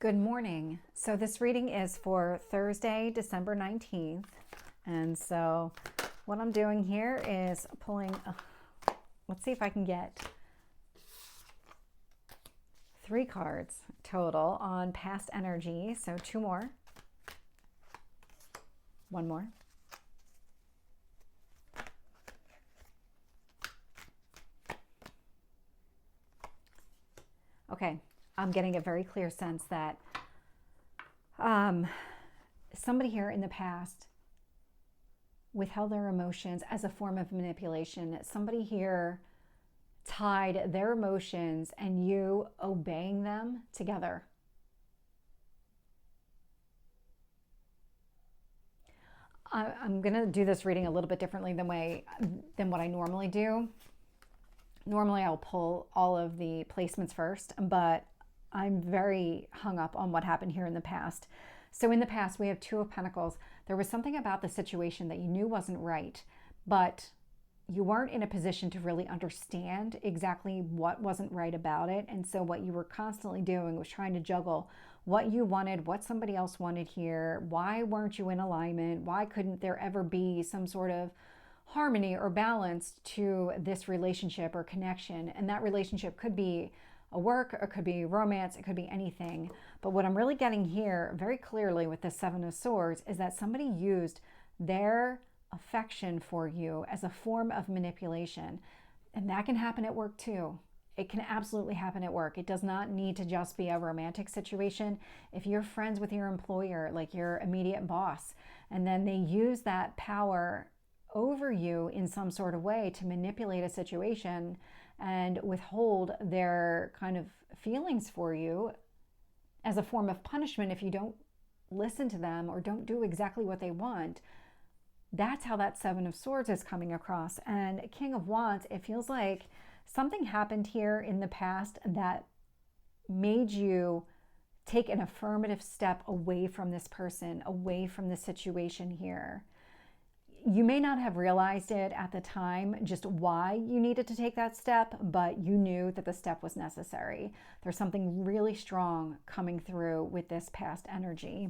Good morning. So this reading is for Thursday, December 19th. And so what I'm doing here is pulling, let's see if I can get 3 cards total on past energy. So 2 more, 1 more. Okay. I'm getting a very clear sense that somebody here in the past withheld their emotions as a form of manipulation. Somebody here tied their emotions and you obeying them together. I'm going to do this reading a little bit differently than what I normally do. Normally I'll pull all of the placements first, but I'm very hung up on what happened here in the past. So in the past, we have 2 of Pentacles. There was something about the situation that you knew wasn't right, but you weren't in a position to really understand exactly what wasn't right about it. And so what you were constantly doing was trying to juggle what you wanted, what somebody else wanted here. Why weren't you in alignment? Why couldn't there ever be some sort of harmony or balance to this relationship or connection? And that relationship could be a work, or it could be romance, it could be anything. But what I'm really getting here very clearly with the 7 of Swords is that somebody used their affection for you as a form of manipulation. And that can happen at work too. It can absolutely happen at work. It does not need to just be a romantic situation. If you're friends with your employer, like your immediate boss, and then they use that power over you in some sort of way to manipulate a situation and withhold their kind of feelings for you as a form of punishment if you don't listen to them or don't do exactly what they want. That's how that 7 of Swords is coming across. And King of Wands, it feels like something happened here in the past that made you take an affirmative step away from this person, away from the situation here. You may not have realized it at the time, just why you needed to take that step, but you knew that the step was necessary. There's something really strong coming through with this past energy.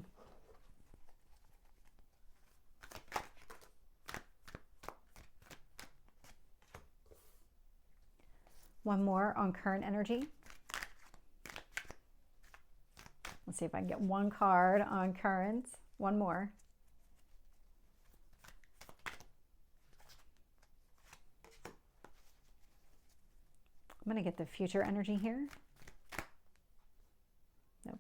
One more on current energy. Let's see if I can get 1 card on current. 1 more. I'm going to get the future energy here. Nope.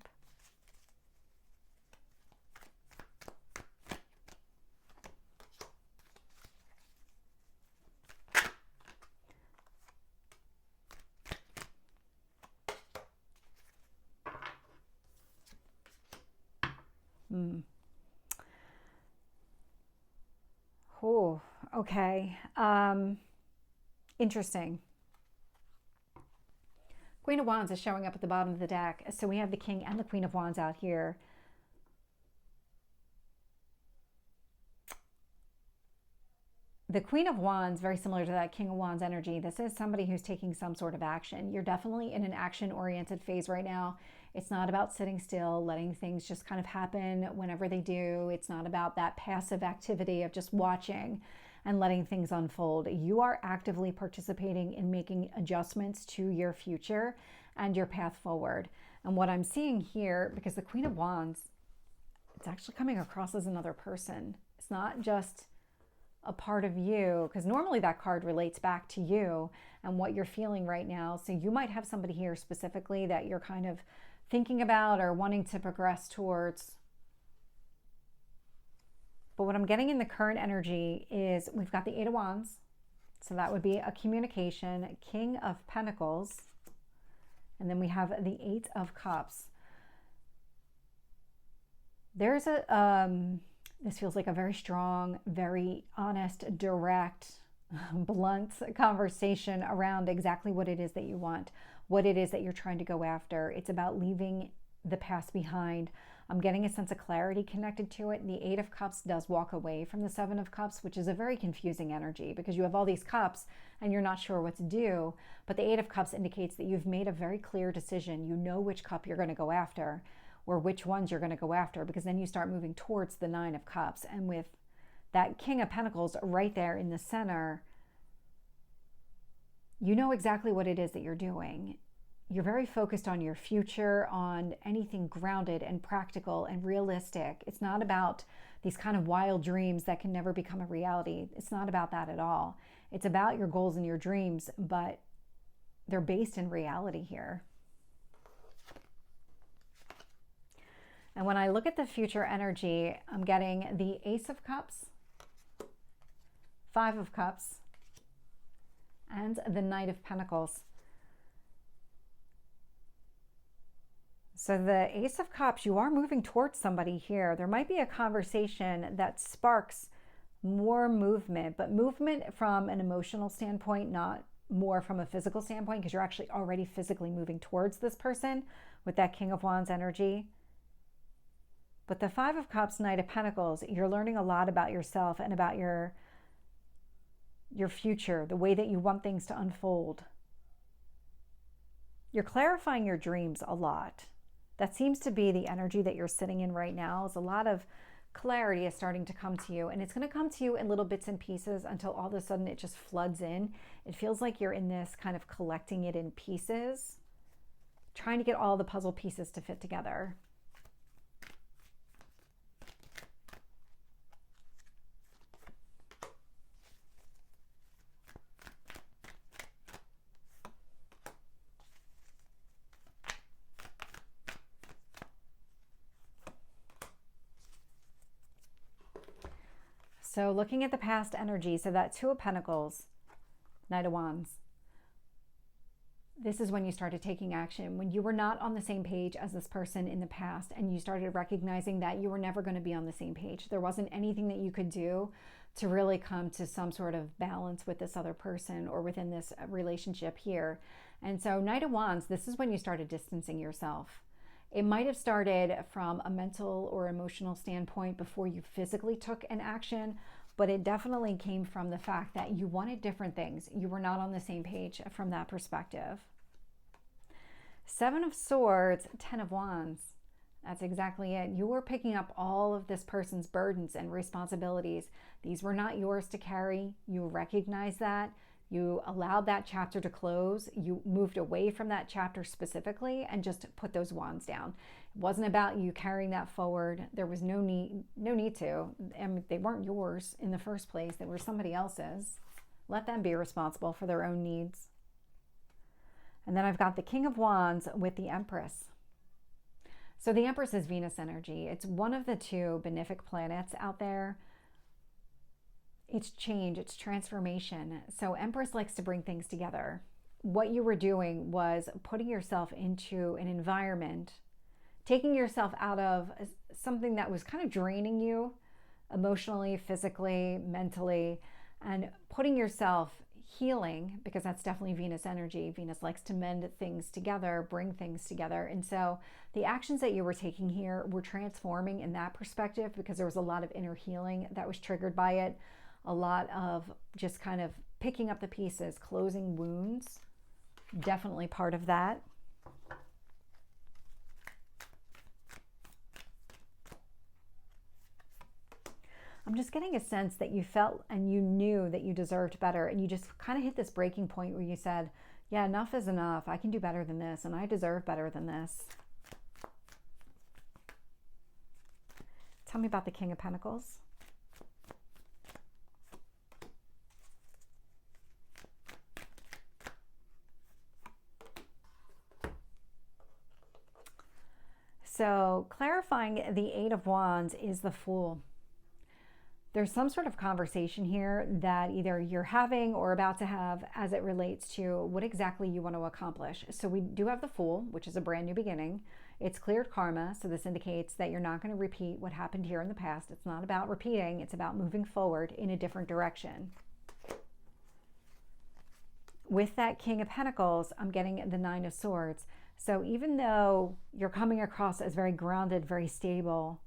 Oh, okay. Interesting. Queen of Wands is showing up at the bottom of the deck. So we have the King and the Queen of Wands out here. The Queen of Wands, very similar to that King of Wands energy. This is somebody who's taking some sort of action. You're definitely in an action-oriented phase right now. It's not about sitting still, letting things just kind of happen whenever they do. It's not about that passive activity of just watching and letting things unfold. You are actively participating in making adjustments to your future and your path forward. And what I'm seeing here, because the Queen of Wands, it's actually coming across as another person. It's not just a part of you, because normally that card relates back to you and what you're feeling right now. So you might have somebody here specifically that you're kind of thinking about or wanting to progress towards. But what I'm getting in the current energy is we've got the 8 of Wands. So that would be a communication, King of Pentacles. And then we have the 8 of Cups. There's this feels like a very strong, very honest, direct, blunt conversation around exactly what it is that you want, what it is that you're trying to go after. It's about leaving the past behind. I'm getting a sense of clarity connected to it. The 8 of Cups does walk away from the 7 of Cups, which is a very confusing energy because you have all these cups and you're not sure what to do. But the 8 of Cups indicates that you've made a very clear decision. You know which cup you're going to go after. or which ones you're going to go after, because then you start moving towards the Nine of Cups. And with that King of Pentacles right there in the center, you know exactly what it is that you're doing. You're very focused on your future, on anything grounded and practical and realistic. It's not about these kind of wild dreams that can never become a reality. It's not about that at all. It's about your goals and your dreams, but they're based in reality here. And when I look at the future energy, I'm getting the Ace of Cups, Five of Cups, and the Knight of Pentacles. So the Ace of Cups, you are moving towards somebody here. There might be a conversation that sparks more movement, but movement from an emotional standpoint, not more from a physical standpoint, because you're actually already physically moving towards this person with that King of Wands energy. But the Five of Cups, Knight of Pentacles, you're learning a lot about yourself and about your future, the way that you want things to unfold. You're clarifying your dreams a lot. That seems to be the energy that you're sitting in right now. Is a lot of clarity is starting to come to you, and it's going to come to you in little bits and pieces until all of a sudden it just floods in. It feels like you're in this kind of collecting it in pieces, trying to get all the puzzle pieces to fit together. So looking at the past energy, so that Two of Pentacles, Knight of Wands, this is when you started taking action, when you were not on the same page as this person in the past, and you started recognizing that you were never going to be on the same page. There wasn't anything that you could do to really come to some sort of balance with this other person or within this relationship here. And so Knight of Wands, this is when you started distancing yourself. It might have started from a mental or emotional standpoint before you physically took an action, but it definitely came from the fact that you wanted different things. You were not on the same page from that perspective. Seven of Swords, Ten of Wands. That's exactly it. You were picking up all of this person's burdens and responsibilities. These were not yours to carry. You recognize that. You allowed that chapter to close. You moved away from that chapter specifically and just put those wands down. It wasn't about you carrying that forward. There was no need to. I mean, they weren't yours in the first place. They were somebody else's. Let them be responsible for their own needs. And then I've got the King of Wands with the Empress. So the Empress is Venus energy. It's one of the two benefic planets out there. It's change, it's transformation. So Empress likes to bring things together. What you were doing was putting yourself into an environment, taking yourself out of something that was kind of draining you emotionally, physically, mentally, and putting yourself healing, because that's definitely Venus energy. Venus likes to mend things together, bring things together. And so the actions that you were taking here were transforming in that perspective, because there was a lot of inner healing that was triggered by it. A lot of just kind of picking up the pieces, closing wounds, definitely part of that. I'm just getting a sense that you felt and you knew that you deserved better, and you just kind of hit this breaking point where you said, yeah, enough is enough. I can do better than this, and I deserve better than this. Tell me about the King of Pentacles. So clarifying the Eight of Wands is the Fool. There's some sort of conversation here that either you're having or about to have as it relates to what exactly you want to accomplish. So we do have the Fool, which is a brand new beginning. It's cleared karma, so this indicates that you're not going to repeat what happened here in the past. It's not about repeating, it's about moving forward in a different direction. With that King of Pentacles, I'm getting the Nine of Swords. So even though you're coming across as very grounded, very stable,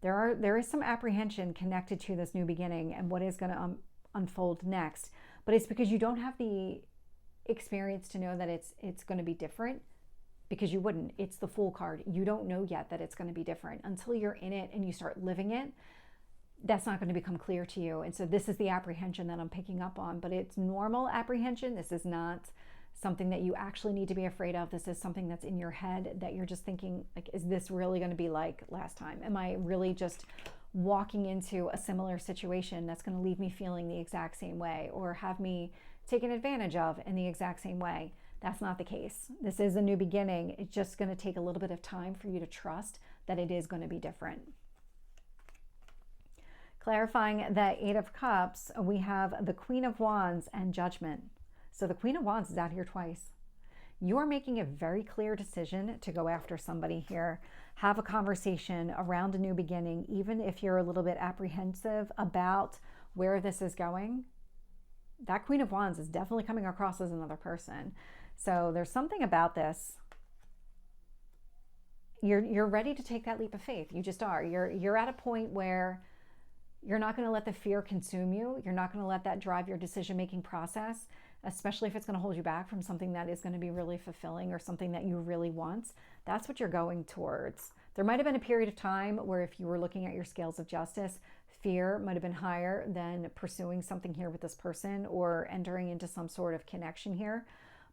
there is some apprehension connected to this new beginning and what is going to unfold next. But it's because you don't have the experience to know that it's going to be different. because you wouldn't. It's the Fool card. You don't know yet that it's going to be different. Until you're in it and you start living it, that's not going to become clear to you. And so this is the apprehension that I'm picking up on, but it's normal apprehension. This is not something that you actually need to be afraid of. This is something that's in your head that you're just thinking, like, is this really going to be like last time? Am I really just walking into a similar situation that's going to leave me feeling the exact same way or have me taken advantage of in the exact same way? That's not the case. This is a new beginning. It's just going to take a little bit of time for you to trust that it is going to be different. Clarifying the Eight of Cups, we have the Queen of Wands and Judgment. So the Queen of Wands is out here twice. You are making a very clear decision to go after somebody here. Have a conversation around a new beginning, even if you're a little bit apprehensive about where this is going. That Queen of Wands is definitely coming across as another person. So there's something about this. You're ready to take that leap of faith. You just are. You're at a point where you're not going to let the fear consume you. You're not going to let that drive your decision-making process, especially if it's going to hold you back from something that is going to be really fulfilling or something that you really want. That's what you're going towards. There might have been a period of time where if you were looking at your scales of justice, fear might have been higher than pursuing something here with this person or entering into some sort of connection here.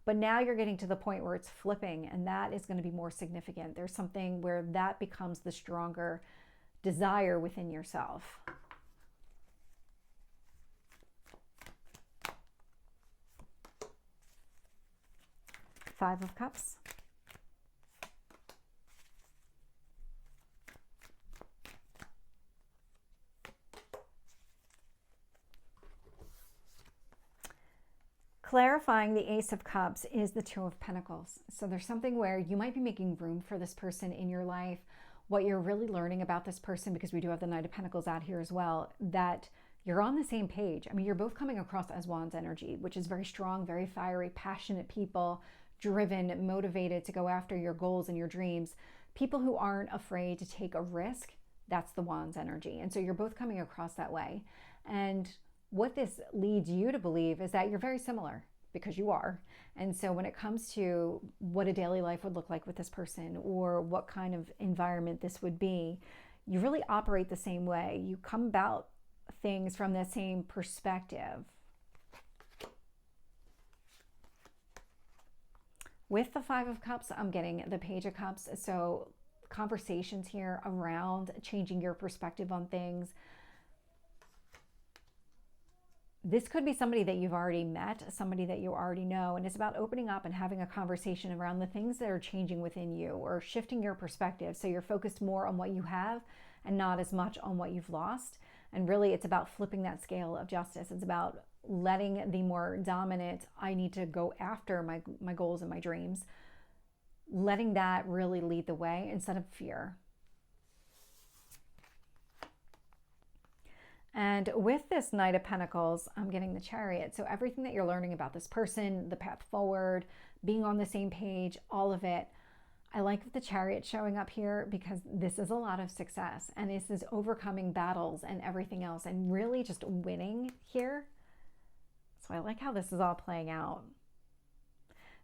But now you're getting to the point where it's flipping, and that is going to be more significant. There's something where that becomes the stronger desire within yourself. Five of Cups. Clarifying the Ace of Cups is the Two of Pentacles. So there's something where you might be making room for this person in your life. What you're really learning about this person, because we do have the Knight of Pentacles out here as well, that you're on the same page. I mean, you're both coming across as Wands energy, which is very strong, very fiery, passionate people, driven, motivated to go after your goals and your dreams. People who aren't afraid to take a risk, that's the Wands energy. And so you're both coming across that way. And what this leads you to believe is that you're very similar, because you are. And so when it comes to what a daily life would look like with this person or what kind of environment this would be, you really operate the same way. You come about things from the same perspective. With the Five of Cups, I'm getting the Page of Cups. So conversations here around changing your perspective on things. This could be somebody that you've already met, somebody that you already know, and it's about opening up and having a conversation around the things that are changing within you or shifting your perspective so you're focused more on what you have and not as much on what you've lost. And really, it's about flipping that scale of justice. It's about letting the more dominant, I need to go after my goals and my dreams, letting that really lead the way instead of fear. And with this Knight of Pentacles, I'm getting the Chariot. So everything that you're learning about this person, the path forward, being on the same page, all of it. I like the Chariot showing up here because this is a lot of success. And this is overcoming battles and everything else and really just winning here. So I like how this is all playing out.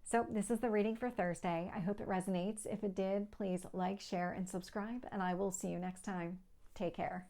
So this is the reading for Thursday. I hope it resonates. If it did, please like, share, and subscribe. And I will see you next time. Take care.